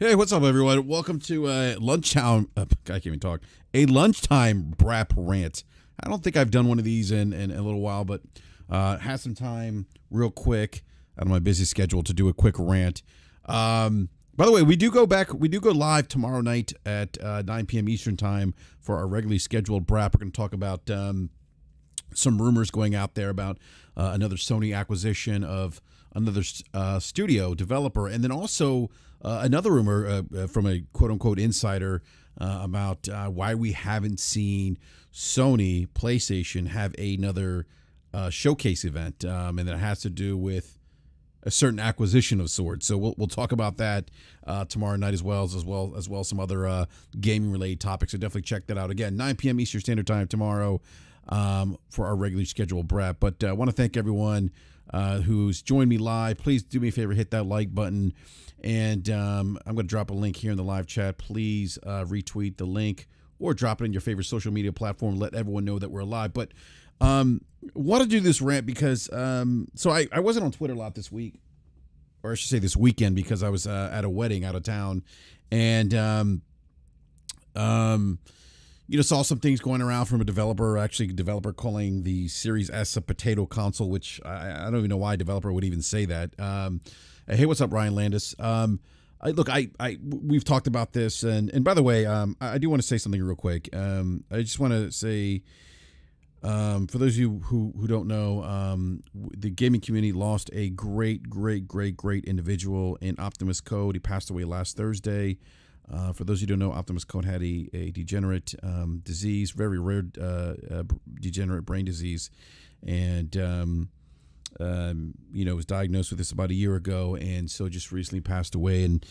Hey, what's up, everyone? Welcome to lunchtime. I can't even talk. A lunchtime BRAP rant. I don't think I've done one of these in a little while, but had some time real quick out of my busy schedule to do a quick rant. By the way, we do go live tomorrow night at 9 p.m. Eastern time for our regularly scheduled BRAP. We're going to talk about some rumors going out there about another Sony acquisition of another studio developer, and then also another rumor from a quote-unquote insider about why we haven't seen Sony PlayStation have another showcase event, and that has to do with a certain acquisition of sorts. So we'll talk about that tomorrow night as well as some other gaming related topics. So definitely check that out. Again, 9 p.m. Eastern Standard Time tomorrow for our regularly scheduled BRAP. But I want to thank everyone who's joined me live. Please do me a favor, hit that like button. And I'm going to drop a link here in the live chat. Please retweet the link or drop it in your favorite social media platform. Let everyone know that we're live. But want to do this rant because so I wasn't on Twitter a lot this week, or I should say this weekend, because I was at a wedding out of town, and saw some things going around from a developer calling the Series S a potato console, which I don't even know why a developer would even say that. Hey, what's up, Ryan Landis? We've talked about this, and by the way, I do want to say something real quick. I just want to say, for those of you who don't know, the gaming community lost a great individual in Optimus Code. He passed away last Thursday. For those of you who don't know, Optimus Code had a degenerate disease, very rare degenerate brain disease, and was diagnosed with this about a year ago, and so just recently passed away. And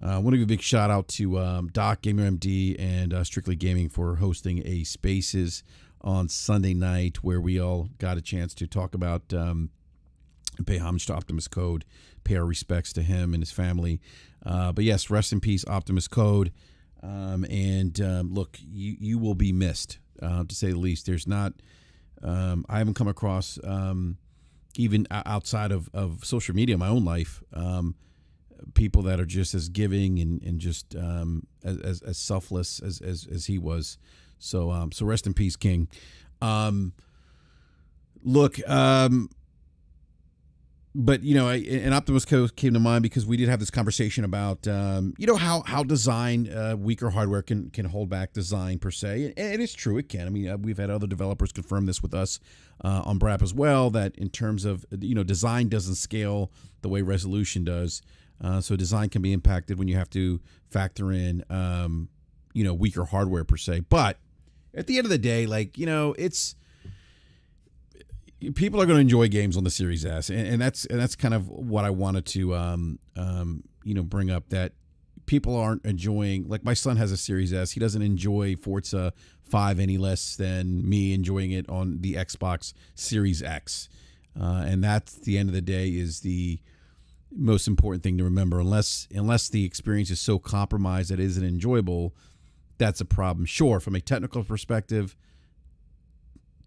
I want to give a big shout out to Doc, Gamer MD, and Strictly Gaming for hosting a Spaces on Sunday night where we all got a chance to talk about and pay homage to Optimus Code, pay our respects to him and his family. But yes, rest in peace, Optimus Code. Look, you will be missed, to say the least. There's not, I haven't come across, even outside of social media, my own life, people that are just as giving and just as selfless as he was. So rest in peace, King. But and Optimus Code came to mind because we did have this conversation about how design, weaker hardware can hold back design per se, and it's true, it can. I mean, we've had other developers confirm this with us on BRAP as well, that in terms of design doesn't scale the way resolution does, so design can be impacted when you have to factor in weaker hardware per se. But at the end of the day, it's. People are going to enjoy games on the Series S, and that's kind of what I wanted to bring up, that people aren't enjoying. Like, my son has a Series S. He doesn't enjoy Forza 5 any less than me enjoying it on the Xbox Series X, and that's, the end of the day, is the most important thing to remember. Unless the experience is so compromised that it isn't enjoyable, that's a problem. Sure, from a technical perspective,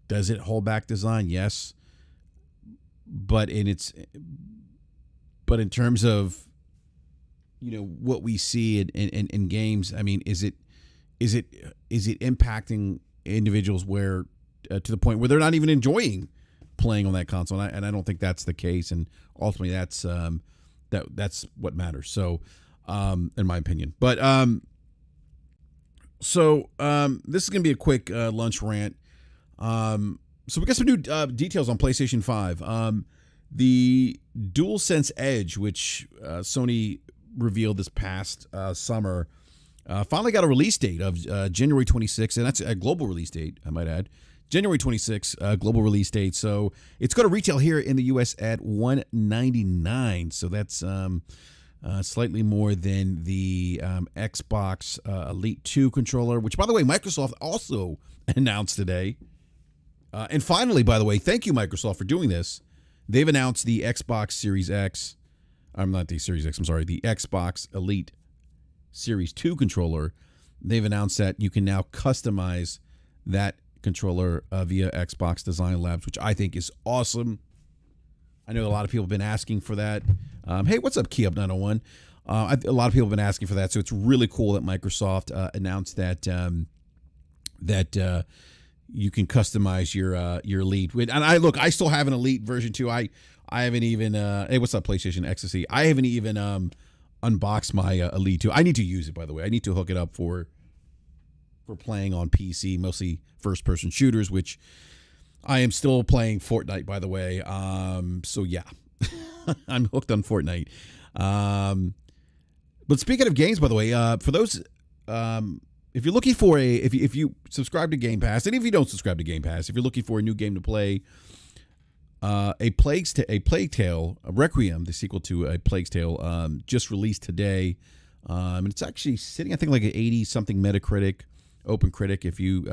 does it hold back design? Yes. But in terms of what we see in games, I mean, is it impacting individuals where to the point where they're not even enjoying playing on that console? And I don't think that's the case. And ultimately, that's what matters. So, in my opinion, but this is gonna be a quick lunch rant. So we got some new details on PlayStation 5. The DualSense Edge, which Sony revealed this past summer, finally got a release date of January 26th, and that's a global release date, I might add. January 26th, global release date. So it's going to retail here in the U.S. at $199. So that's slightly more than the Xbox Elite 2 controller, which, by the way, Microsoft also announced today. And finally, by the way, thank you, Microsoft, for doing this. They've announced the Xbox Series X. I'm not the Series X, I'm sorry, the Xbox Elite Series 2 controller. They've announced that you can now customize that controller via Xbox Design Labs, which I think is awesome. I know a lot of people have been asking for that. Hey, what's up, Key Up 901? A lot of people have been asking for that, so it's really cool that Microsoft announced that you can customize your Elite. And I still have an Elite version 2. I haven't even hey, what's up, PlayStation Ecstasy? I haven't even unboxed my Elite 2. I need to use it, by the way. I need to hook it up for playing on PC, mostly first person shooters, which I am still playing Fortnite, by the way. So yeah, I'm hooked on Fortnite. But speaking of games, by the way, for those, if you're looking for if you subscribe to Game Pass, and if you don't subscribe to Game Pass, if you're looking for a new game to play, a Plague Tale, a Requiem, the sequel to A Plague's Tale, just released today. And it's actually sitting, I think, like an 80 something Metacritic, Open Critic. If you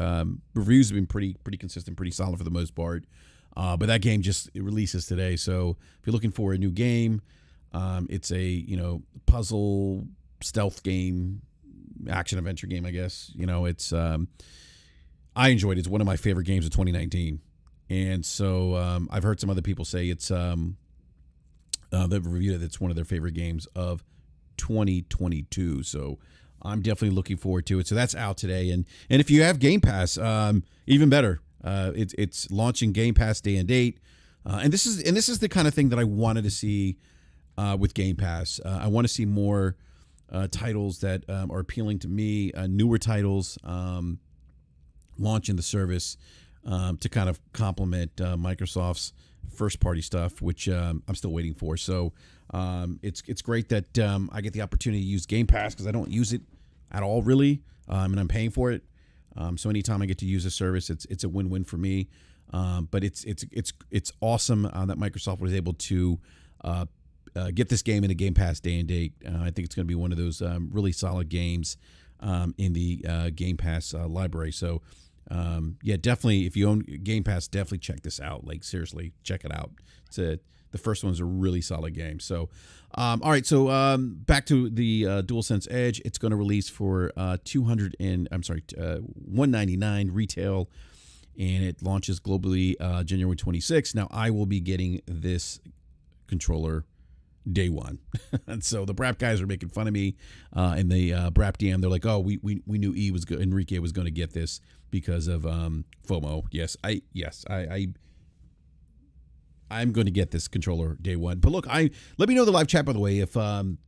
reviews have been pretty consistent, pretty solid for the most part. But that game it releases today. So if you're looking for a new game, it's a puzzle stealth game, action adventure game, I guess. It's I enjoyed it. It's one of my favorite games of 2019. And so I've heard some other people say it's they've reviewed it. It's one of their favorite games of 2022. So I'm definitely looking forward to it. So that's out today. And if you have Game Pass, even better. It's launching Game Pass day and date. And this is the kind of thing that I wanted to see with Game Pass. I want to see more titles that are appealing to me, newer titles launching the service to kind of complement Microsoft's first party stuff, which I'm still waiting for. So it's great that I get the opportunity to use Game Pass because I don't use it at all, really, and I'm paying for it. So anytime I get to use a service, it's a win-win for me. But it's awesome that Microsoft was able to get this game into Game Pass day and date. I think it's going to be one of those really solid games in the Game Pass library. So yeah, definitely, if you own Game Pass, definitely check this out. Like, seriously, check it out. The first one's a really solid game. So, all right. So, back to the DualSense Edge. It's going to release for $199 retail, and it launches globally January 26th. Now, I will be getting this controller day one. And so the BRAP guys are making fun of me in the BRAP DM. They're like, oh, we knew Enrique was going to get this because of FOMO. I'm going to get this controller day one. But look, let me know in the live chat, by the way, if Ryan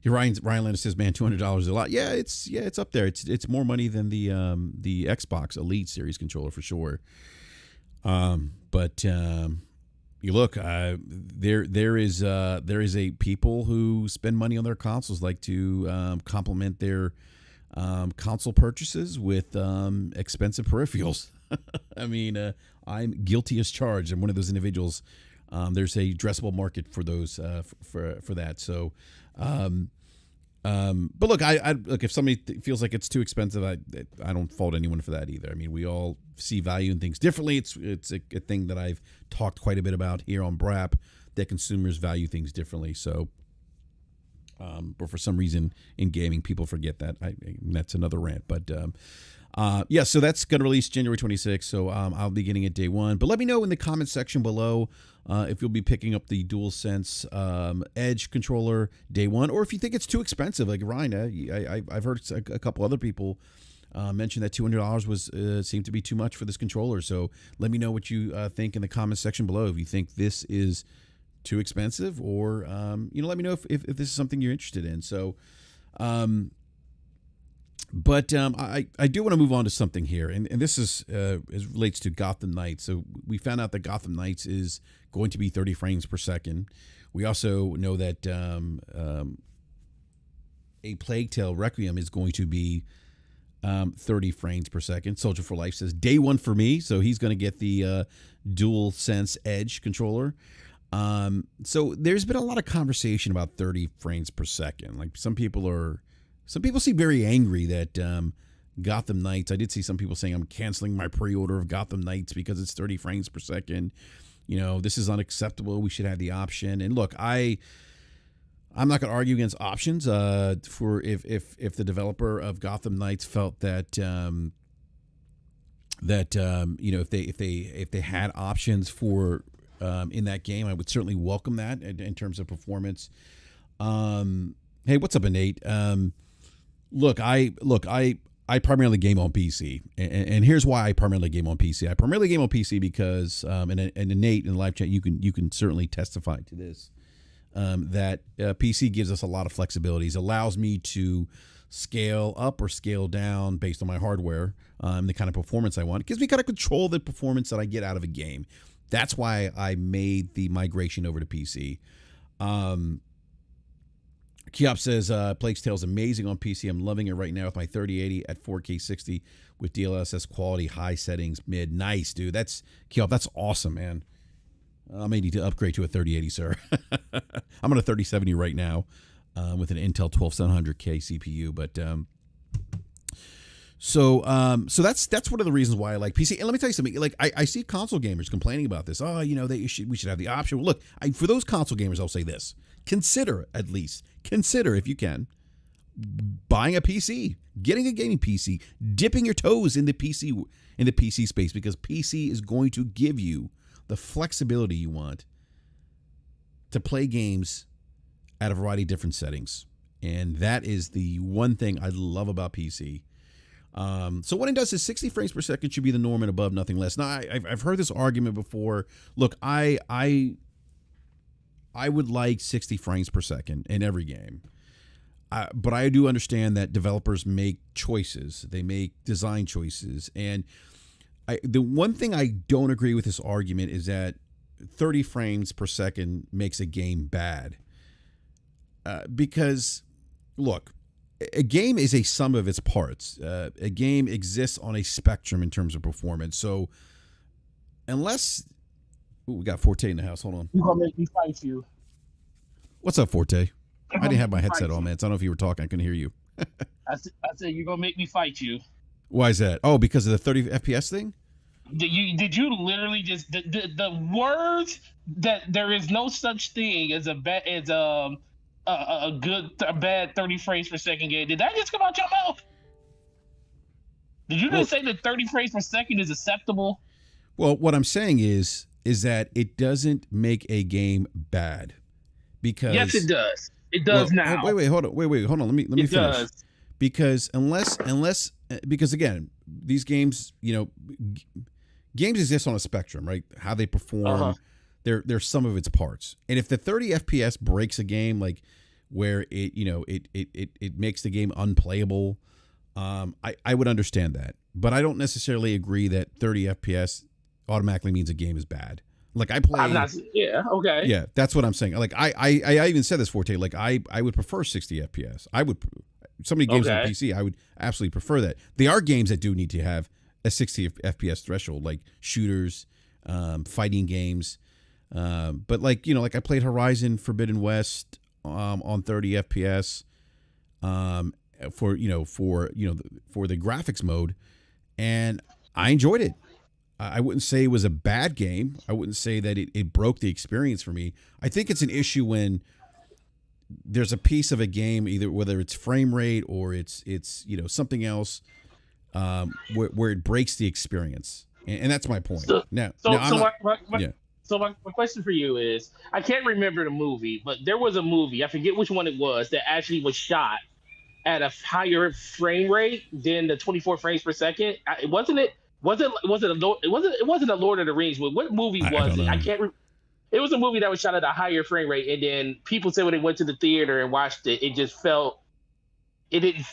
Lander says, man, $200 is a lot. Yeah, it's up there. It's more money than the Xbox Elite Series controller for sure. But you look, there is a people who spend money on their consoles, like to complement their console purchases with expensive peripherals. I mean, I'm guilty as charged. I'm one of those individuals. There's a addressable market for those for that. So, but look, I look, if somebody feels like it's too expensive, I don't fault anyone for that either. I mean, we all see value in things differently. It's a thing that I've talked quite a bit about here on BRAP, that consumers value things differently. So, but for some reason in gaming, people forget that. That's another rant. But yeah, so that's going to release January 26th. So I'll be getting it day one. But let me know in the comments section below if you'll be picking up the DualSense Edge controller day one, or if you think it's too expensive, like Ryan. I've heard a couple other people mention that $200 seemed to be too much for this controller. So let me know what you think in the comments section below. If you think this is too expensive, or let me know if this is something you're interested in. So but I do want to move on to something here, and this is relates to Gotham Knights. So we found out that Gotham Knights is going to be 30 frames per second. We also know that A Plague Tale Requiem is going to be 30 frames per second. Soldier for Life says day one for me, so he's going to get the DualSense Edge controller. So there's been a lot of conversation about 30 frames per second. Like some people seem very angry that Gotham Knights. I did see some people saying I'm canceling my pre-order of Gotham Knights because it's 30 frames per second. This is unacceptable. We should have the option. And look, I'm not going to argue against options. For if the developer of Gotham Knights felt that if they had options for in that game, I would certainly welcome that in terms of performance. Hey, what's up, Nate? I primarily game on PC, and here's why I primarily game on PC. I primarily game on PC because, and Nate in the live chat, you can certainly testify to this. That PC gives us a lot of flexibilities, allows me to scale up or scale down based on my hardware, the kind of performance I want. It gives me kind of control of the performance that I get out of a game. That's why I made the migration over to PC. Keop says, Plague's Tale is amazing on PC. I'm loving it right now with my 3080 at 4K 60 with DLSS quality, high settings, mid. Nice, dude. That's Keop. That's awesome, man. I may need to upgrade to a 3080, sir. I'm on a 3070 right now with an Intel 12700K CPU. But so that's one of the reasons why I like PC. And let me tell you something. Like I see console gamers complaining about this. Oh, we should have the option. Well, look, for those console gamers, I'll say this: consider if you can buying a PC, getting a gaming PC, dipping your toes in the PC space, because PC is going to give you the flexibility you want to play games at a variety of different settings. And that is the one thing I love about PC. So what it does is 60 frames per second should be the norm and above, nothing less. Now, I've heard this argument before. Look, I would like 60 frames per second in every game. But I do understand that developers make choices. They make design choices. And the one thing I don't agree with this argument is that 30 frames per second makes a game bad. Because, look, a game is a sum of its parts. A game exists on a spectrum in terms of performance. So unless... Ooh, we got Forte in the house. Hold on. You're going to make me fight you. What's up, Forte? I didn't have my headset on, man. So I don't know if you were talking. I couldn't hear you. I said you're going to make me fight you. Why is that? Oh, because of the 30 FPS thing? Did you literally just the words that there is no such thing as a bad bad 30 frames per second game? Did that just come out your mouth? Did you just say that 30 frames per second is acceptable? Well, what I'm saying is that it doesn't make a game bad. Because yes, it does. It does now. Wait, hold on. Let me finish. Does. Because because again, these games, games exist on a spectrum, right? How they perform, they're some of its parts. And if the 30 FPS breaks a game, like where it makes the game unplayable, I would understand that. But I don't necessarily agree that 30 FPS automatically means a game is bad. Like I play, okay, yeah, that's what I'm saying. Like I even said this, Forte. Like I would prefer 60 FPS. So many games on PC, I would absolutely prefer that. There are games that do need to have a 60 FPS threshold, like shooters, fighting games. But like I played Horizon Forbidden West on 30 FPS for the graphics mode, and I enjoyed it. I wouldn't say it was a bad game. I wouldn't say that it broke the experience for me. I think it's an issue when there's a piece of a game, either whether it's frame rate or it's something else, where it breaks the experience, and that's my point. So my question for you is, I can't remember the movie, but there was a movie, I forget which one it was, that actually was shot at a higher frame rate than the 24 frames per second. It wasn't a Lord of the Rings. What movie was it? I can't. It was a movie that was shot at a higher frame rate, and then people said when they went to the theater and watched it, it just felt. It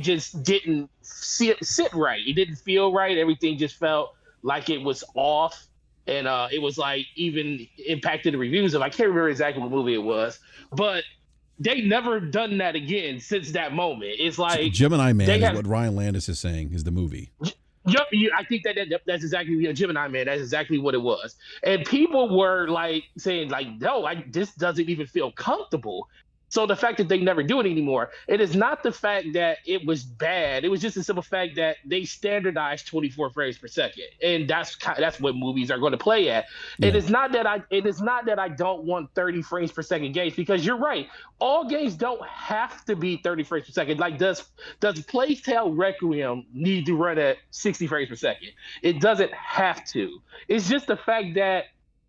just didn't sit right. It didn't feel right. Everything just felt like it was off, and it was like even impacted the reviews of. I can't remember exactly what movie it was, but they never done that again since that moment. It's like Gemini Man is what Ryan Landis is saying is the movie. Yep, I think that's exactly Gemini Man. That's exactly what it was, and people were like saying like, "No, this doesn't even feel comfortable." So the fact that they never do it anymore, it is not the fact that it was bad. It was just the simple fact that they standardized 24 frames per second, and that's what movies are going to play at. Yeah. It is not that I don't want 30 frames per second games, because you're right. All games don't have to be 30 frames per second. Like does Plague's Tale Requiem need to run at 60 frames per second? It doesn't have to. It's just the fact that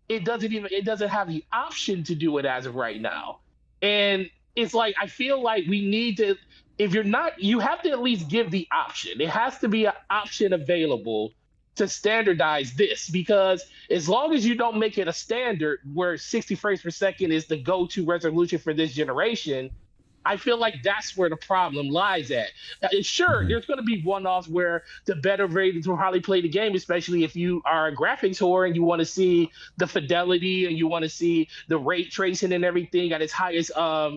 it doesn't have the option to do it as of right now. And it's like I feel like we need to. If you're not, you have to at least give the option. It has to be an option available to standardize this, because as long as you don't make it a standard where 60 frames per second is the go-to resolution for this generation, I feel like that's where the problem lies at. Sure, Mhm. there's going to be one-offs where the better ratings will probably play the game, especially if you are a graphics whore and you want to see the fidelity and you want to see the ray tracing and everything at its highest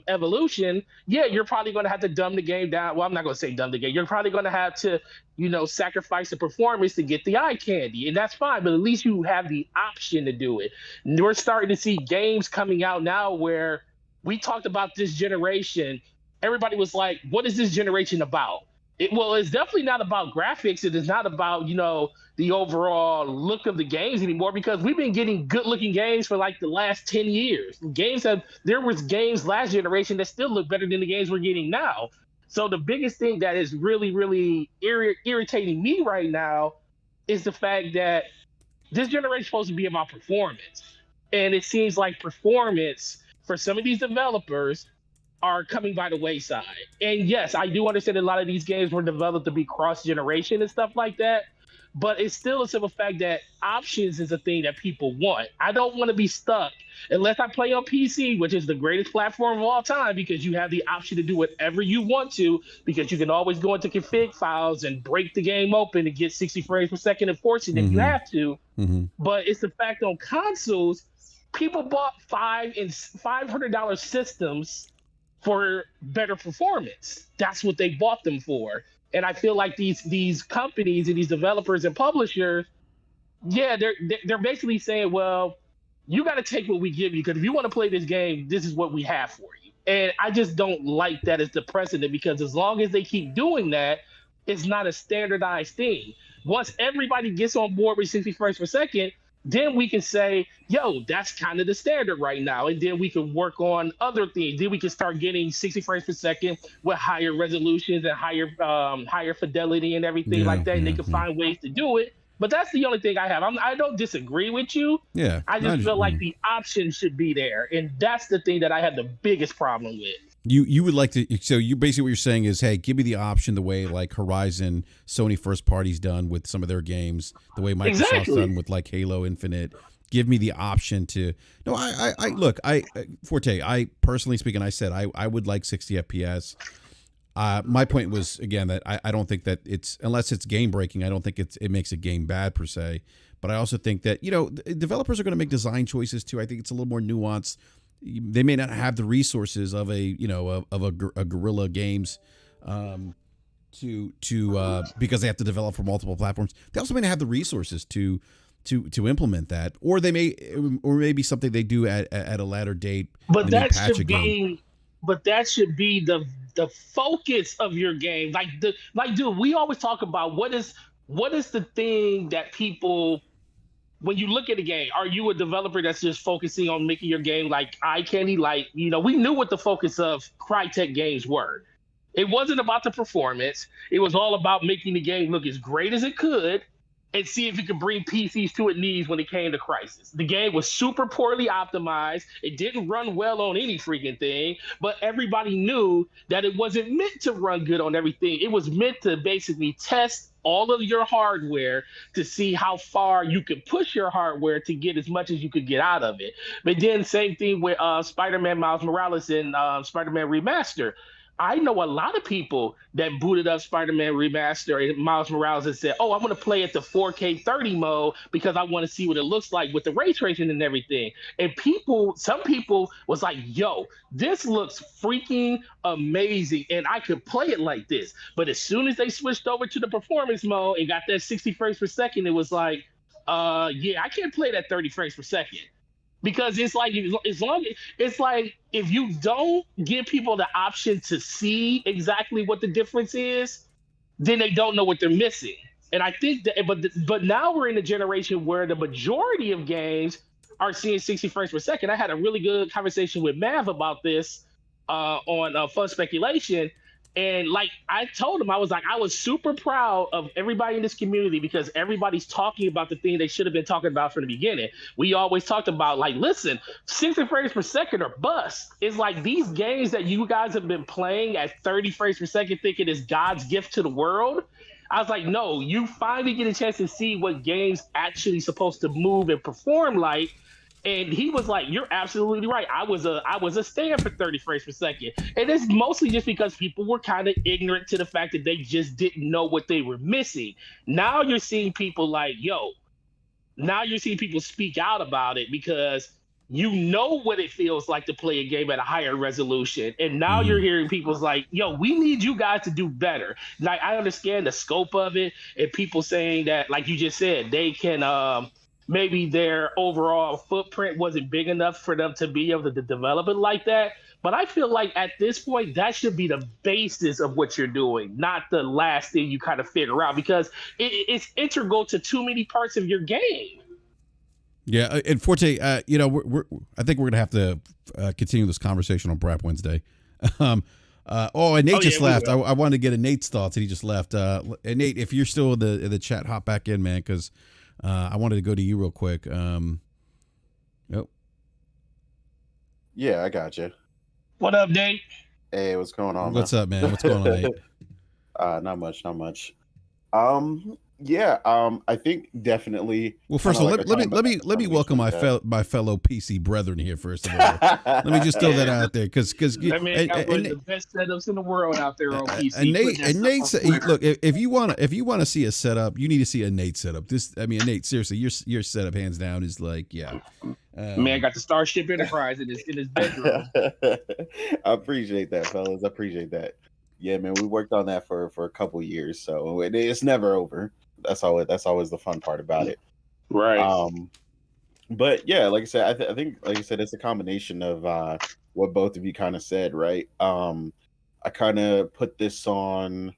evolution. Yeah, you're probably going to have to dumb the game down. Well, I'm not going to say dumb the game. You're probably going to have to, sacrifice the performance to get the eye candy, and that's fine. But at least you have the option to do it. We're starting to see games coming out now where we talked about this generation. Everybody was like, what is this generation about? Well, it's definitely not about graphics. It is not about, the overall look of the games anymore, because we've been getting good looking games for like the last 10 years. There was games last generation that still look better than the games we're getting now. So the biggest thing that is really, really irritating me right now is the fact that this generation is supposed to be about performance. And it seems like performance for some of these developers are coming by the wayside. And yes, I do understand a lot of these games were developed to be cross generation and stuff like that. But it's still a simple fact that options is a thing that people want. I don't want to be stuck unless I play on PC, which is the greatest platform of all time, because you have the option to do whatever you want to, because you can always go into config files and break the game open and get 60 frames per second and force it if you Mhm. have to. Mhm. But it's the fact on consoles, people bought $500 systems for better performance. That's what they bought them for. And I feel like these companies and these developers and publishers, yeah, they're basically saying, well, you got to take what we give you, because if you want to play this game, this is what we have for you. And I just don't like that as the precedent, because as long as they keep doing that, it's not a standardized thing. Once everybody gets on board with 60 frames per second, then we can say, yo, that's kind of the standard right now. And then we can work on other things. Then we can start getting 60 frames per second with higher resolutions and higher fidelity and everything Yeah, like that. And they yeah, can yeah. find ways to do it. But that's the only thing I have. I don't disagree with you. Yeah. I No, just feel like the option should be there. And that's the thing that I have the biggest problem with. you would like to, so you basically what you're saying is, hey, give me the option the way like Horizon, Sony first party's done with some of their games, the way Microsoft's Exactly. done with like Halo Infinite. Give me the option to, no, I look, Forte, I personally speaking, I said I would like 60 FPS. My point was again that I don't think that it's, unless it's game breaking, I don't think it makes a game bad per se. But I also think that developers are going to make design choices too. I think it's a little more nuanced. They may not have the resources of a a Guerrilla Games, to because they have to develop for multiple platforms. They also may not have the resources to implement that, or they may, or maybe something they do at a latter date But and then that patch a should game. be but that should be the focus of your game. Dude, we always talk about what is the thing that people, when you look at a game, are you a developer that's just focusing on making your game like eye candy? Like, we knew what the focus of Crytek games were. It wasn't about the performance. It was all about making the game look as great as it could and see if it could bring PCs to its knees when it came to Crisis. The game was super poorly optimized. It didn't run well on any freaking thing, but everybody knew that it wasn't meant to run good on everything. It was meant to basically test all of your hardware to see how far you could push your hardware to get as much as you could get out of it. But then same thing with Spider-Man Miles Morales and Spider-Man Remaster. I know a lot of people that booted up Spider-Man Remaster and Miles Morales and said, "Oh, I want to play at the 4K 30 mode because I want to see what it looks like with the ray tracing and everything." And some people was like, "Yo, this looks freaking amazing, and I could play it like this." But as soon as they switched over to the performance mode and got that 60 frames per second, it was like, yeah, I can't play that 30 frames per second." Because it's like, as long it's like, if you don't give people the option to see exactly what the difference is, then they don't know what they're missing. And I think that, but now we're in a generation where the majority of games are seeing 60 frames per second. I had a really good conversation with Mav about this on Fun Speculation. And like I told him, I was like, I was super proud of everybody in this community because everybody's talking about the thing they should have been talking about from the beginning. We always talked about like, listen, 60 frames per second or bust. It's like these games that you guys have been playing at 30 frames per second, thinking is God's gift to the world. I was like, no, you finally get a chance to see what games actually supposed to move and perform like. And he was like, "You're absolutely right. I was a stand for 30 frames per second, and it's mostly just because people were kind of ignorant to the fact that they just didn't know what they were missing. Now you're seeing people like, yo, now you're seeing people speak out about it because you know what it feels like to play a game at a higher resolution. And now you're Mm. hearing people's like, yo, we need you guys to do better. Like I understand the scope of it and people saying that, like you just said, they can maybe their overall footprint wasn't big enough for them to be able to develop it like that. But I feel like at this point, that should be the basis of what you're doing, not the last thing you kind of figure out, because it's integral to too many parts of your game. Yeah, and Forte, I think we're gonna have to continue this conversation on BRAP Wednesday. Um, and Nate just Yeah, we left. I, will. I wanted to get a Nate's thoughts, and he just left. And Nate, if you're still in the chat, hop back in, man, because I wanted to go to you real quick. Oh, Yeah, I got you. What up, Nate? Hey, what's going on, what's man? up, man? What's going on, Nate? Not much, not much. Yeah, I think definitely. Well, first of all, let me welcome my fellow PC brethren here. First of all, let me just throw that out there because That man got one of the best setups in the world out there on PC. and Nate said, look, if you want to see a setup, you need to see a Nate setup. Nate, seriously, your setup hands down is like, yeah. Man got the Starship Enterprise in his bedroom. I appreciate that, fellas. I appreciate that. Yeah, man, we worked on that for a couple years, so it's never over. That's always the fun part about it. Right. But yeah, like I said, I think, like I said, it's a combination of what both of you kind of said, right? I kind of put this on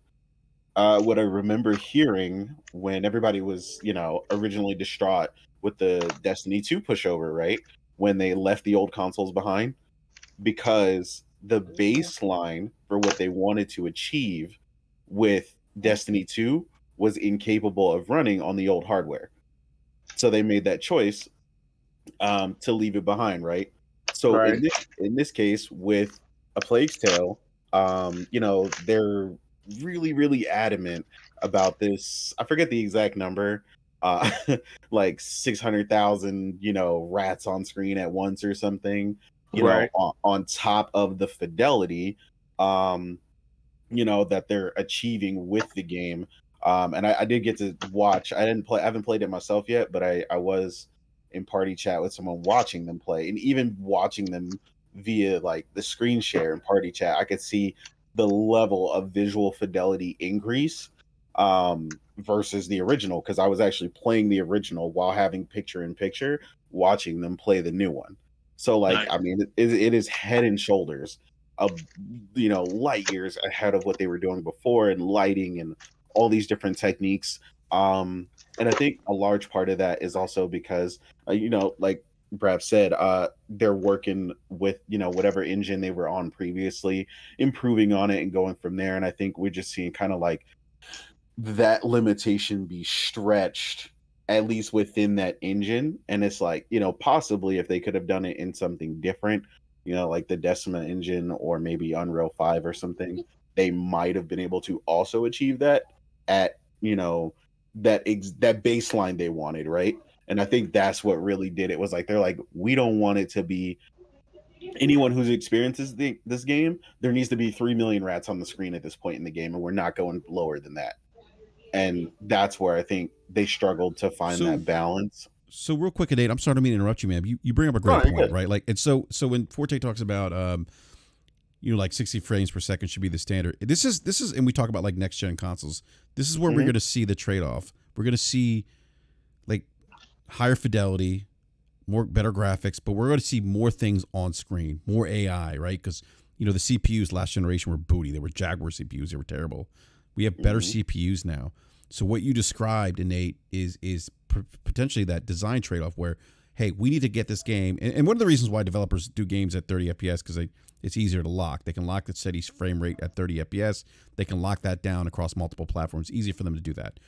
what I remember hearing when everybody was, originally distraught with the Destiny 2 pushover, right? When they left the old consoles behind, because the baseline for what they wanted to achieve with Destiny 2 was incapable of running on the old hardware. So they made that choice to leave it behind, right? So Right. in this case, with A Plague's Tale, they're really, really adamant about this. I forget the exact number, like 600,000, rats on screen at once or something, Right. on top of the fidelity, that they're achieving with the game. And I did get to watch. I haven't played it myself yet, but I was in party chat with someone watching them play, and even watching them via like the screen share and party chat, I could see the level of visual fidelity increase versus the original, because I was actually playing the original while having picture in picture watching them play the new one. So like, Nice. I mean, it is head and shoulders of light years ahead of what they were doing before, and lighting and all these different techniques. And I think a large part of that is also because like Brad said, they're working with whatever engine they were on previously, improving on it and going from there. And I think we're just seeing kind of like that limitation be stretched, at least within that engine. And it's like, possibly if they could have done it in something different, like the Decima engine or maybe Unreal 5 or something, they might have been able to also achieve that at that baseline they wanted, right? And I think that's what really did it. Was like, they're like, we don't want it to be anyone who's experiences this game. There needs to be 3 million rats on the screen at this point in the game, and we're not going lower than that. And that's where I think they struggled to find that balance. So real quick, Nate, I'm sorry to mean to interrupt you, man. You bring up a great point, right? Like, and so when Forte talks about like 60 frames per second should be the standard. This is, and we talk about like next gen consoles. This is where we're going to see the trade off. We're going to see like higher fidelity, better graphics, but we're going to see more things on screen, more AI, right? Because the CPUs last generation were booty. They were Jaguar CPUs. They were terrible. We have better CPUs now. So what you described, Nate, is potentially that design trade off where, hey, we need to get this game. And one of the reasons why developers do games at 30 FPS because it's easier to lock. They can lock the steady frame rate at 30 FPS. They can lock that down across multiple platforms. Easy for them to do that.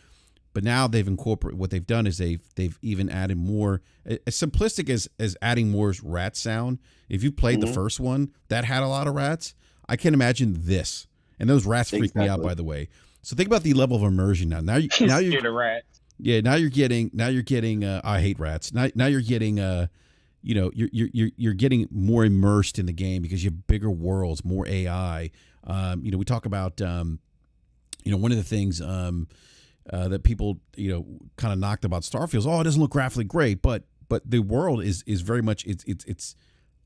But now they've incorporated, what they've done is they've even added more, as simplistic as adding more rat sound. If you played the first one, that had a lot of rats. I can't imagine this. And those rats freak me out, by the way. So think about the level of immersion now. Now you're scared of rats. Yeah, now you're getting I hate rats. Now you're getting you're getting more immersed in the game because you have bigger worlds, more AI. We talk about one of the things that people kind of knocked about Starfield is, it doesn't look graphically great, but the world is very much it's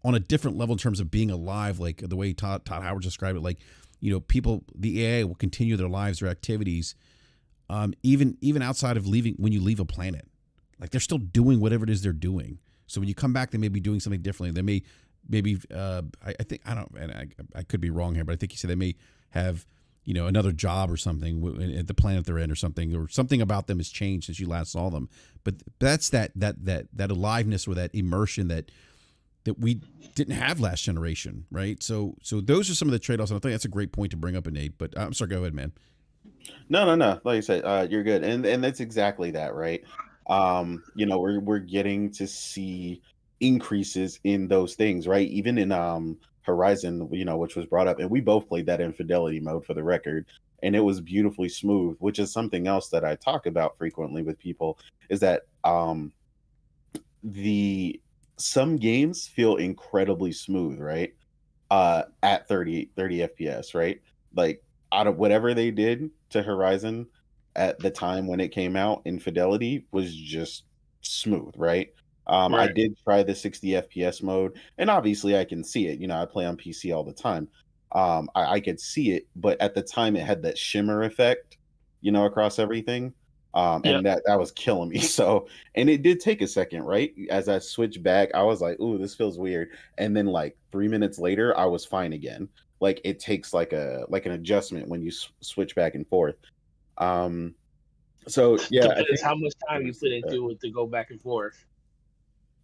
on a different level in terms of being alive, like the way Todd Howard described it. Like, people, the AI will continue their lives, their activities, even outside of when you leave a planet. Like, they're still doing whatever it is they're doing. So when you come back, they may be doing something differently. They may, I think, I don't, and I could be wrong here, but I think he said they may have, another job or something at the planet they're in, or something about them has changed since you last saw them. But that's that aliveness or that immersion that we didn't have last generation, right? So those are some of the trade-offs, and I think that's a great point to bring up, Nate. But I'm sorry, go ahead, man. No. Like I said, you're good, and that's exactly that, right? We're getting to see increases in those things, right? Even in Horizon, which was brought up, and we both played that in fidelity mode for the record, and it was beautifully smooth, which is something else that I talk about frequently with people, is that some games feel incredibly smooth, right? At 30 FPS, right? Like, out of whatever they did to Horizon at the time when it came out in fidelity was just smooth, right? I Right. did try the 60 FPS mode, and obviously I can see it. I play on PC all the time. I could see it, but at the time it had that shimmer effect, across everything. Yep. And that was killing me. So, and it did take a second, right? As I switched back, I was like, "Ooh, this feels weird." And then, like 3 minutes later, I was fine again. Like, it takes like an adjustment when you switch back and forth. So yeah, I Depends think how much time you put that. into it to go back and forth.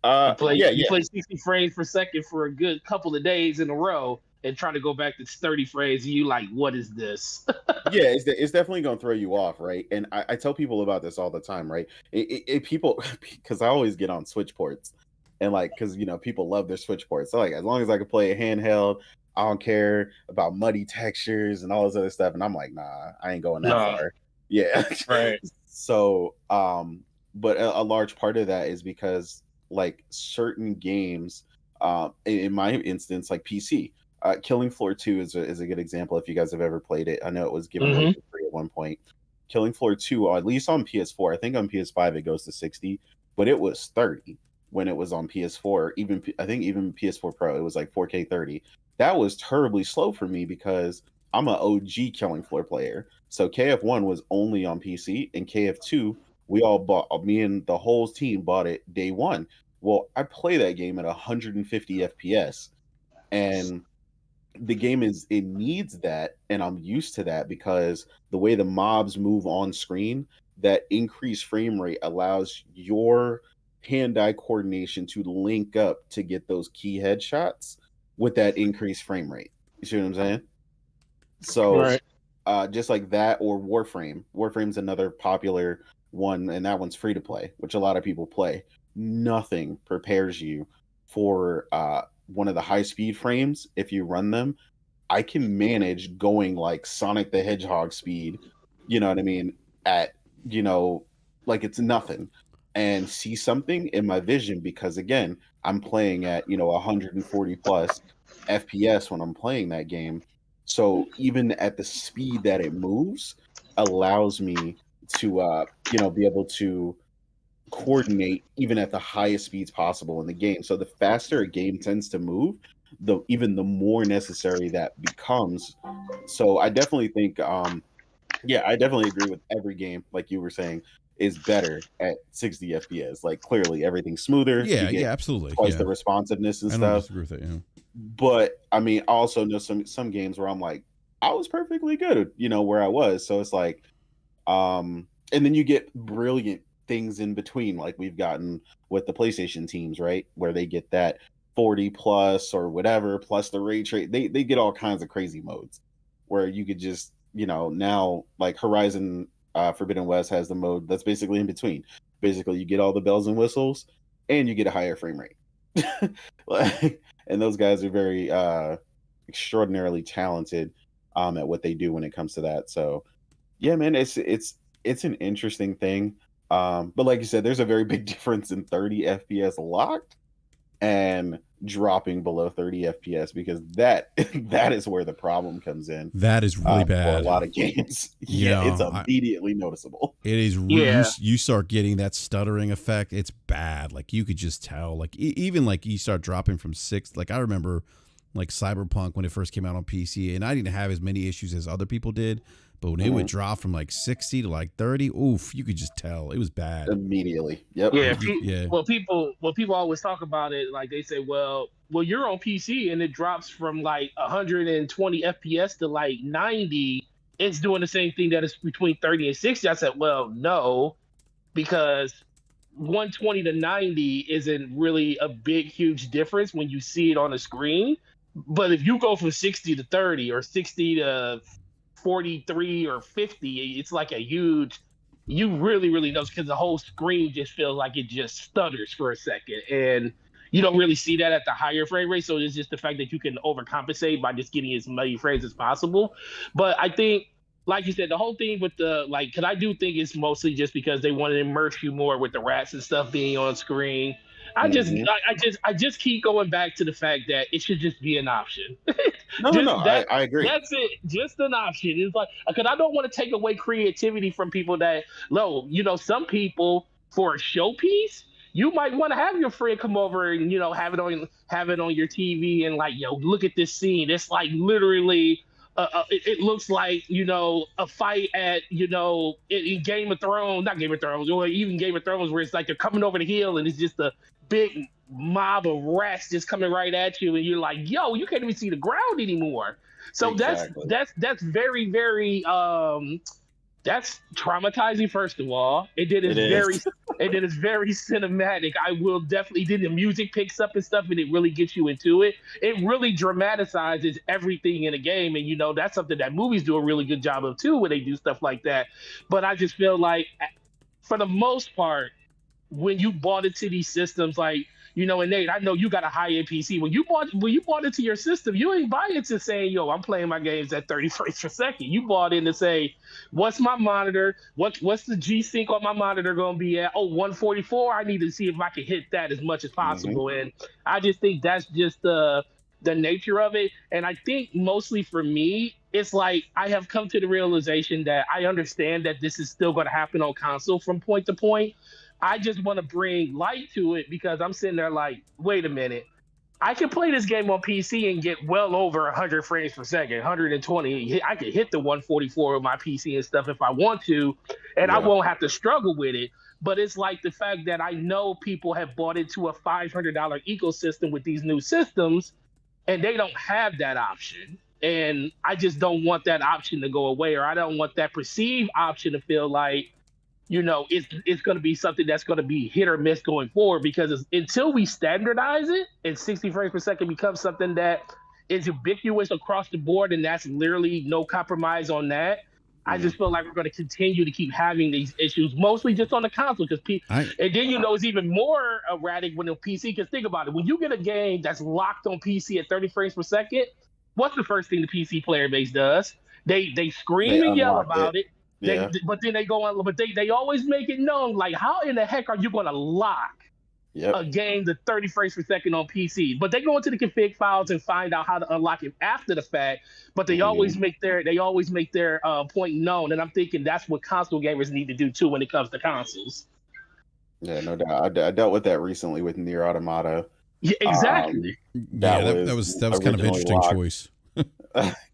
Yeah, You yeah, play 60 frames per second for a good couple of days in a row and try to go back to 30 frames, and you like, what is this? yeah. It's definitely going to throw you off, right? And I tell people about this all the time, right? People, because I always get on Switch ports, and like, because people love their Switch ports. So like, as long as I can play a handheld, I don't care about muddy textures and all this other stuff. And I'm like, nah, I ain't going that No. far. Yeah. Right. So, but a large part of that is because like certain games, in my instance, like PC, Killing Floor 2 is a good example if you guys have ever played it. I know it was given away for free at one point. Killing Floor 2, at least on PS4, I think on PS5 it goes to 60, but it was 30 when it was on PS4. I think even PS4 Pro, it was like 4K 30. That was terribly slow for me because I'm an OG Killing Floor player. So KF1 was only on PC, and KF2, me and the whole team bought it day one. Well, I play that game at 150 FPS, and the game it needs that, and I'm used to that because the way the mobs move on screen, that increased frame rate allows your hand-eye coordination to link up to get those key headshots with that increased frame rate. You see what I'm saying? So Right. just like that, or Warframe's another popular one, and that one's free to play, which a lot of people play. Nothing prepares you for one of the high speed frames. If you run them, I can manage going like Sonic the Hedgehog speed, you know what I mean, at like it's nothing, and see something in my vision, because again, I'm playing at 140 plus FPS when I'm playing that game. So even at the speed that it moves allows me to be able to coordinate even at the highest speeds possible in the game. So the faster a game tends to move, the more necessary that becomes. So I definitely think I definitely agree with every game, like you were saying, is better at 60 FPS. Like, clearly everything's smoother. You Yeah, get absolutely. twice Yeah, the responsiveness and I don't stuff. disagree with that. Yeah. But I mean, I also know some games where I'm like, I was perfectly good at where I was. So it's like, and then you get brilliant things in between, like we've gotten with the PlayStation teams, right? Where they get that 40 plus or whatever, plus the ray trace. They get all kinds of crazy modes where you could just, now like Horizon Forbidden West has the mode that's basically in between. Basically, you get all the bells and whistles and you get a higher frame rate. And those guys are very extraordinarily talented at what they do when it comes to that. So yeah, man, it's an interesting thing. But like you said, there's a very big difference in 30 FPS locked and dropping below 30 FPS, because that that is where the problem comes in. That is really For bad. a lot of games. Yeah, it's immediately noticeable. It is. Yeah. You start getting that stuttering effect. It's bad. Like you could just tell. Like even like you start dropping from 6. Like I remember, like Cyberpunk when it first came out on PC, and I didn't have as many issues as other people did. But when it would drop from like 60 to like 30, oof, you could just tell it was bad Immediately. Yep. Yeah. Well, people always talk about it. Like they say, well, you're on PC and it drops from like 120 FPS to like 90. It's doing the same thing that is between 30 and 60. I said, well, no, because 120 to 90 isn't really a big, huge difference when you see it on the screen. But if you go from 60 to 30 or 60 to 43 or 50, it's like a huge, you really notice, because the whole screen just feels like it just stutters for a second, and you don't really see that at the higher frame rate. So it's just the fact that you can overcompensate by just getting as many frames as possible. But I think, like you said, the whole thing with the, like, because I do think it's mostly just because they want to immerse you more with the rats and stuff being on screen. I just keep going back to the fact that it should just be an option. I agree. That's it. Just an option. It's like, because I don't want to take away creativity from people that, some people, for a showpiece, you might want to have your friend come over and, have it on your TV and like, look at this scene. It's like literally, it looks like, a fight at, in Game of Thrones, not Game of Thrones, or even Game of Thrones, where it's like they're coming over the hill and it's just a big mob of rats just coming right at you, and you're like, yo, you can't even see the ground anymore. So exactly. that's very, very that's traumatizing, first of all. It's very cinematic. I will definitely, then the music picks up and stuff, and it really gets you into it. It really dramatizes everything in a game, and that's something that movies do a really good job of too, when they do stuff like that. But I just feel like, for the most part, when you bought into these systems, like, and Nate, I know you got a high-end PC. When you bought into your system, you ain't buy into saying, yo, I'm playing my games at 30 frames per second. You bought in to say, what's my monitor? What's the G-Sync on my monitor going to be at? Oh, 144? I need to see if I can hit that as much as possible. And I just think that's just the nature of it. And I think mostly for me, it's like I have come to the realization that I understand that this is still going to happen on console from point to point. I just want to bring light to it, because I'm sitting there like, wait a minute. I can play this game on PC and get well over 100 frames per second, 120. I can hit the 144 with my PC and stuff if I want to, and I won't have to struggle with it. But it's like the fact that I know people have bought into a $500 ecosystem with these new systems, and they don't have that option. And I just don't want that option to go away, or I don't want that perceived option to feel like, it's going to be something that's going to be hit or miss going forward, because until we standardize it and 60 frames per second becomes something that is ubiquitous across the board, and that's literally no compromise on that, I just feel like we're going to continue to keep having these issues, mostly just on the console. And then, it's even more erratic when the PC, because think about it, when you get a game that's locked on PC at 30 frames per second, what's the first thing the PC player base does? They scream and yell about it. But then they go on, but they always make it known, like, how in the heck are you going to lock a game to 30 frames per second on PC? But they go into the config files and find out how to unlock it after the fact. But they always make their point known, and I'm thinking that's what console gamers need to do too when it comes to consoles. Yeah, no doubt. I dealt with that recently with Nier Automata. Yeah, exactly. That was kind of an interesting choice.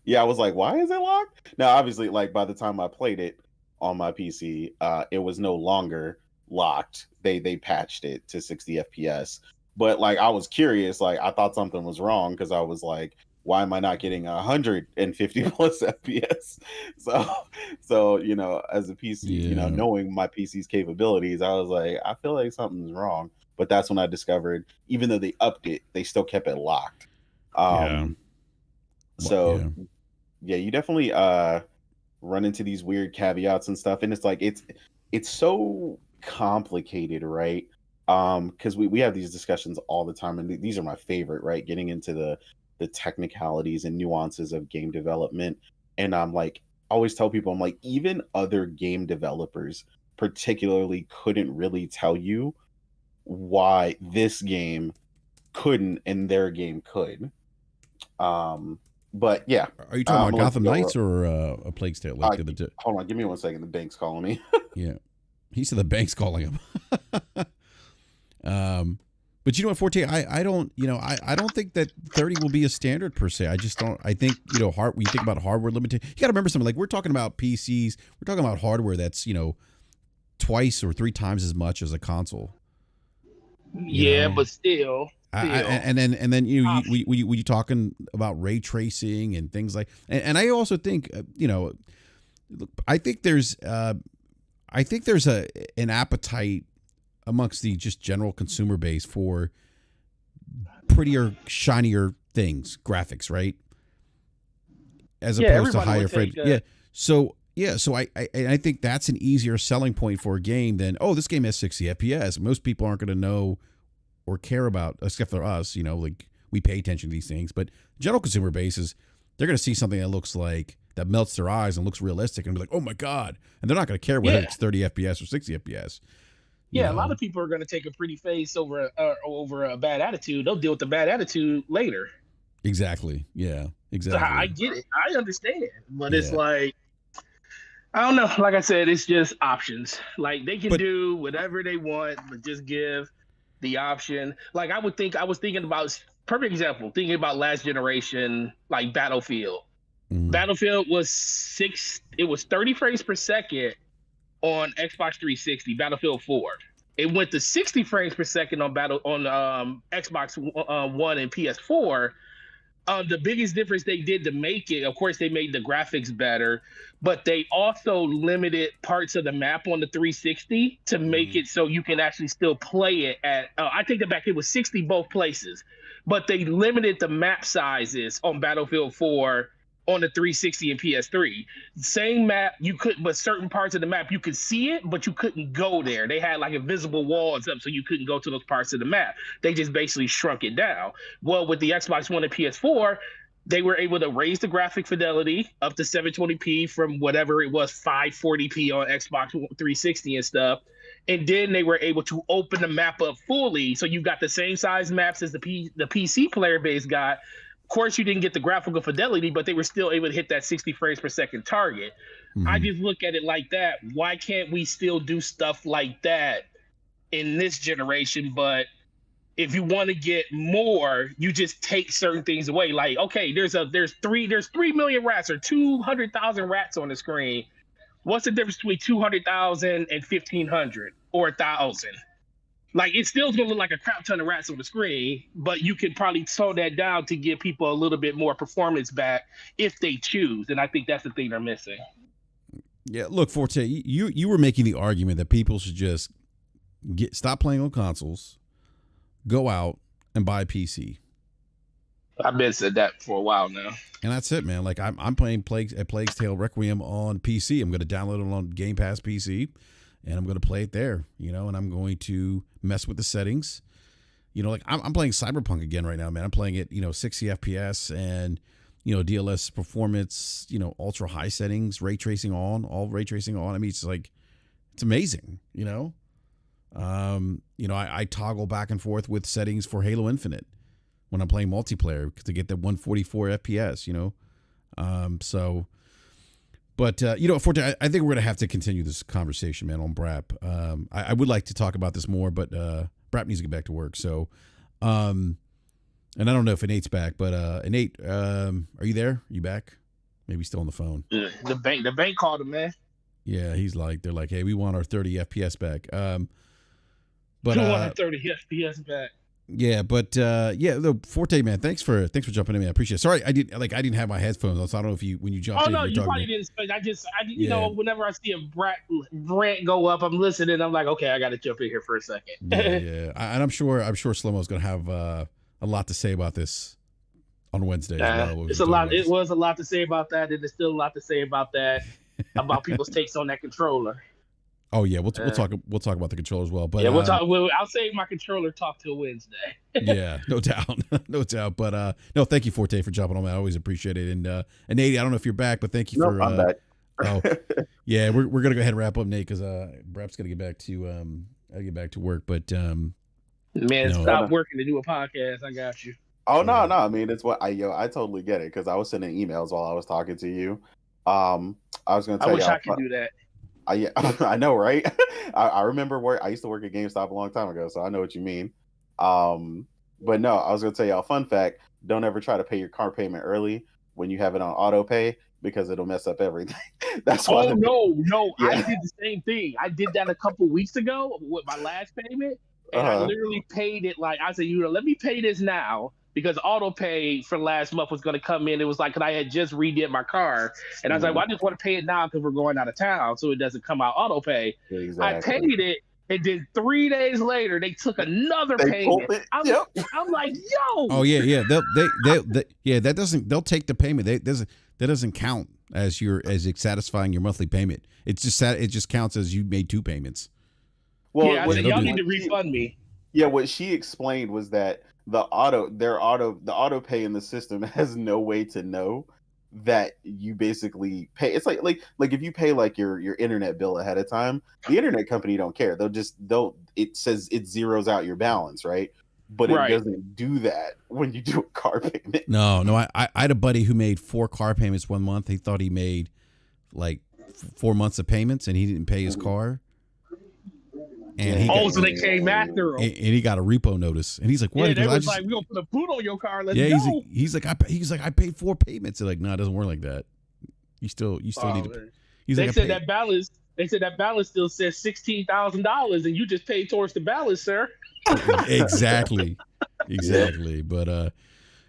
Yeah, I was like, why is it locked? Now, obviously, like, by the time I played it on my PC, it was no longer locked. They patched it to 60 FPS. But like, I was curious, like, I thought something was wrong, because I was like, why am I not getting 150 plus FPS? So as a PC, Yeah. knowing my PC's capabilities, I was like, I feel like something's wrong. But that's when I discovered, even though they upped it, they still kept it locked. Yeah. So Yeah. yeah, you definitely run into these weird caveats and stuff, and it's like it's so complicated, right? Because we have these discussions all the time, and these are my favorite, right? Getting into the technicalities and nuances of game development. And I'm like, I always tell people, I'm like, even other game developers particularly couldn't really tell you why this game couldn't and their game could. But yeah, Are you talking about I'm gonna let you Gotham go. Knights or A Plague's Tale? Like the Hold on, give me 1 second. The bank's calling me. yeah. He said the bank's calling him. But you know what, Forte, I don't, I don't think that 30 will be a standard per se. I just don't. I think, when you think about hardware limitation, you got to remember something. Like, we're talking about PCs, we're talking about hardware that's, twice or three times as much as a console. Yeah, but still. And then you talking about ray tracing and things like, and I also think, I think there's an appetite amongst the just general consumer base for prettier, shinier things, graphics, right? As opposed to higher frame. So I think that's an easier selling point for a game than, oh, this game has 60 FPS. Most people aren't going to know or care about, except for us, like we pay attention to these things. But general consumer bases, they're going to see something that looks like, that melts their eyes and looks realistic and be like, oh my God. And they're not going to care whether it's 30 FPS or 60 FPS. Yeah, a lot of people are going to take a pretty face over a bad attitude. They'll deal with the bad attitude later. Exactly. Yeah, exactly. So I get it. I understand. But it's like, I don't know. Like I said, it's just options. Like, they can do whatever they want, but just give the option. Like, I was thinking about, perfect example, thinking about last generation, like Battlefield. Battlefield was 30 frames per second on Xbox 360, Battlefield 4. It went to 60 frames per second on Xbox One and PS4. The biggest difference they did to make it, of course, they made the graphics better, but they also limited parts of the map on the 360 to make it so you can actually still play it at, I take that back, it was 60 both places, but they limited the map sizes on Battlefield 4 on the 360 and PS3. Same map, but certain parts of the map, you could see it, but you couldn't go there. They had like invisible walls up, so you couldn't go to those parts of the map. They just basically shrunk it down. Well, with the Xbox One and PS4, they were able to raise the graphic fidelity up to 720p from whatever it was, 540p on Xbox 360 and stuff. And then they were able to open the map up fully, so you got the same size maps as the PC player base got. Of course, you didn't get the graphical fidelity, but they were still able to hit that 60 frames per second target. I just look at it like that. Why can't we still do stuff like that in this generation? But if you want to get more, you just take certain things away. Like, okay, there's 3 million rats or 200,000 rats on the screen. What's the difference between 200,000 and 1,500 or 1,000? Like, it's still going to look like a crap ton of rats on the screen, but you could probably slow that down to give people a little bit more performance back if they choose. And I think that's the thing they're missing. Yeah, look, Forte, you were making the argument that people should just stop playing on consoles, go out and buy a PC. I've been said that for a while now. And that's it, man. Like, I'm playing Plague's Tale Requiem on PC. I'm going to download it on Game Pass PC. And I'm going to play it there, and I'm going to mess with the settings. Like I'm playing Cyberpunk again right now, man. I'm playing it, 60 FPS and, DLS performance, ultra high settings, all ray tracing on. I mean, it's like, it's amazing, I toggle back and forth with settings for Halo Infinite when I'm playing multiplayer to get that 144 FPS, so. But, Forte, I think we're going to have to continue this conversation, man, on BRAP. I would like to talk about this more, but BRAP needs to get back to work. So, and I don't know if Innate's back, but Innate, are you there? Are you back? Maybe he's still on the phone. The bank called him, man. Yeah, they're like, hey, we want our 30 FPS back. But we want our 30 FPS back. Yeah, but yeah, the Forte man, thanks for jumping in, man. I appreciate it. Sorry, I didn't have my headphones on, so I don't know if you when you jumped Oh in, no, you were you talking to probably me. didn't expect. You Yeah, know, whenever I see a rant go up, I'm listening. I'm like, okay, I got to jump in here for a second. yeah. And I'm sure Slow-Mo's gonna have a lot to say about this on Wednesday as well. We'll It's be a talking lot. about It this. was a lot to say about that, and there's still a lot to say about that, about people's takes on that controller. Oh yeah, we'll talk about the controller as well. But Yeah, we'll talk. I'll save my controller talk till Wednesday. yeah, no doubt, no doubt. But no, thank you, Forte, for jumping on. I always appreciate it. And Nate, I don't know if you're back, but thank you Nope, for. I'm back. Oh, yeah, we're gonna go ahead and wrap up, Nate, because Brap's gonna get back to work. But Man, no, stop working to do a podcast. I got you. Oh no. I mean, it's what I totally get it because I was sending emails while I was talking to you. I was gonna I tell wish you. I could do that. I know, right? I remember I used to work at GameStop a long time ago, so I know what you mean. But no, I was gonna tell y'all a fun fact: don't ever try to pay your car payment early when you have it on auto pay because it'll mess up everything. That's why. Oh no! Yeah. I did the same thing. I did that a couple weeks ago with my last payment, and I literally paid it like I said, let me pay this now because auto pay for last month was going to come in. It was like, cause I had just redid my car, and I was like, well, I just want to pay it now because we're going out of town, so it doesn't come out auto pay. Exactly. I paid it, and then 3 days later they took another payment. I'm like, yo. Oh yeah. They'll take the payment. That doesn't count as it's satisfying your monthly payment. It just counts as you made 2 payments. Well, yeah, I said, y'all need to refund me. Yeah, what she explained was that the auto pay in the system has no way to know that you basically pay. It's like if you pay like your internet bill ahead of time, the internet company don't care. It says it zeroes out your balance, right? But it doesn't do that when you do a car payment. No. I had a buddy who made 4 car payments one month. He thought he made like 4 months of payments, and he didn't pay his car. And so they came after him, and he got a repo notice, and he's like, "What?" Yeah, they was like, "We gonna put a boot on your car." Let's go. He's like, I paid 4 payments. They're like, no, it doesn't work like that. You still need to. They said that balance still says $16,000, and you just paid towards the balance, sir. Exactly. But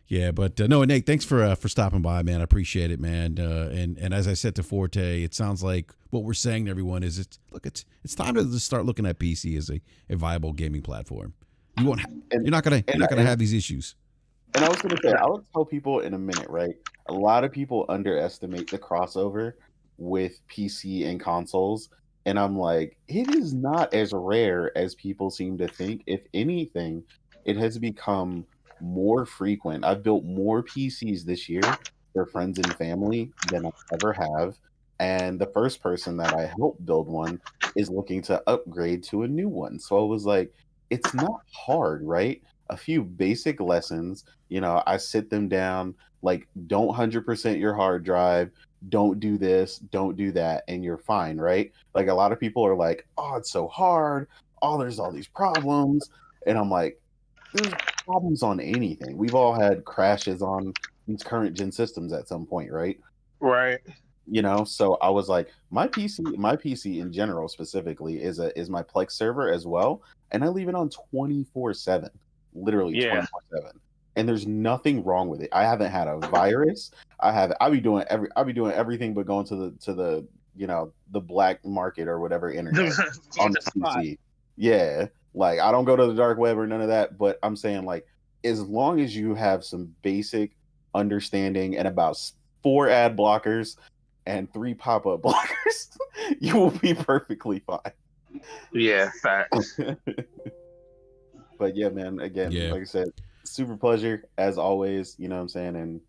yeah, but no, Nate, thanks for stopping by, man. I appreciate it, man. And as I said to Forte, it sounds like what we're saying to everyone is it's time to start looking at PC as a viable gaming platform. You're not gonna have these issues. And I was gonna say, I'll tell people in a minute, right? A lot of people underestimate the crossover with PC and consoles. And I'm like, it is not as rare as people seem to think. If anything, it has become more frequent. I've built more PCs this year for friends and family than I ever have. And the first person that I helped build one is looking to upgrade to a new one. So I was like, it's not hard, right? A few basic lessons. I sit them down, like, don't 100% your hard drive, don't do this, don't do that, and you're fine, right? Like, a lot of people are like, oh, it's so hard. Oh, there's all these problems. And I'm like, there's problems on anything. We've all had crashes on these current gen systems at some point, right? Right. So I was like, my PC in general specifically is my Plex server as well, and I leave it on 24/7, literally 24/7. And there's nothing wrong with it. I haven't had a virus. I'll be doing everything but going to the the black market or whatever internet on the PC. Yeah. Like, I don't go to the dark web or none of that, but I'm saying, like, as long as you have some basic understanding and about 4 ad blockers and 3 pop-up blockers, you will be perfectly fine. Yeah, facts. But yeah, man, again, like I said, super pleasure as always, you know what I'm saying? And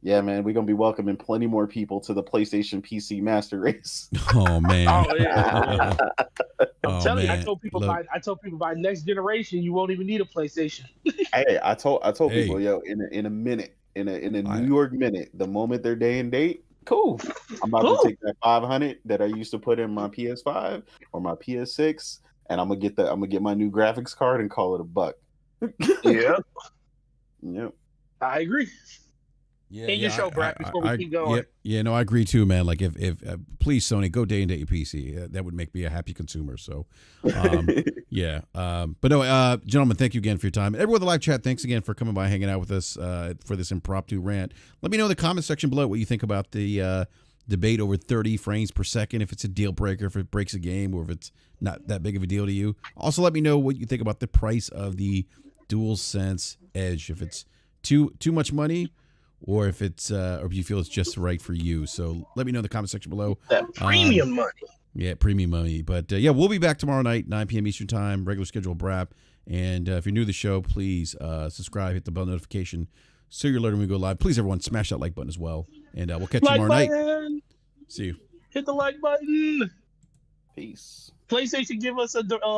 yeah, man, we're gonna be welcoming plenty more people to the PlayStation PC Master Race. Oh man. Oh yeah. I'm telling you, I told people by next generation you won't even need a PlayStation. Hey, I told people, yo, in a minute, in a New York minute, the moment they're day and date, cool. I'm about to take that 500 that I used to put in my PS5 or my PS6, and I'm gonna get my new graphics card and call it $1. Yeah. Yep. I agree. Yeah, In your show, Brad, before we keep going. No, I agree too, man. Like, if please, Sony, go day and date your PC. That would make me a happy consumer. So, yeah. But no, gentlemen, thank you again for your time. Everyone in the live chat, thanks again for coming by, hanging out with us for this impromptu rant. Let me know in the comment section below what you think about the debate over 30 frames per second, if it's a deal breaker, if it breaks a game, or if it's not that big of a deal to you. Also, let me know what you think about the price of the DualSense Edge, if it's too much money, or if it's or if you feel it's just right for you. So let me know in the comment section below. That premium money. Yeah, premium money. But yeah, we'll be back tomorrow night, 9 p.m. Eastern Time, regular schedule BRAP. And if you're new to the show, please subscribe, hit the bell notification so you're alerted when we go live. Please, everyone, smash that like button as well. And we'll catch you tomorrow night. See you. Hit the like button. Peace. PlayStation, give us a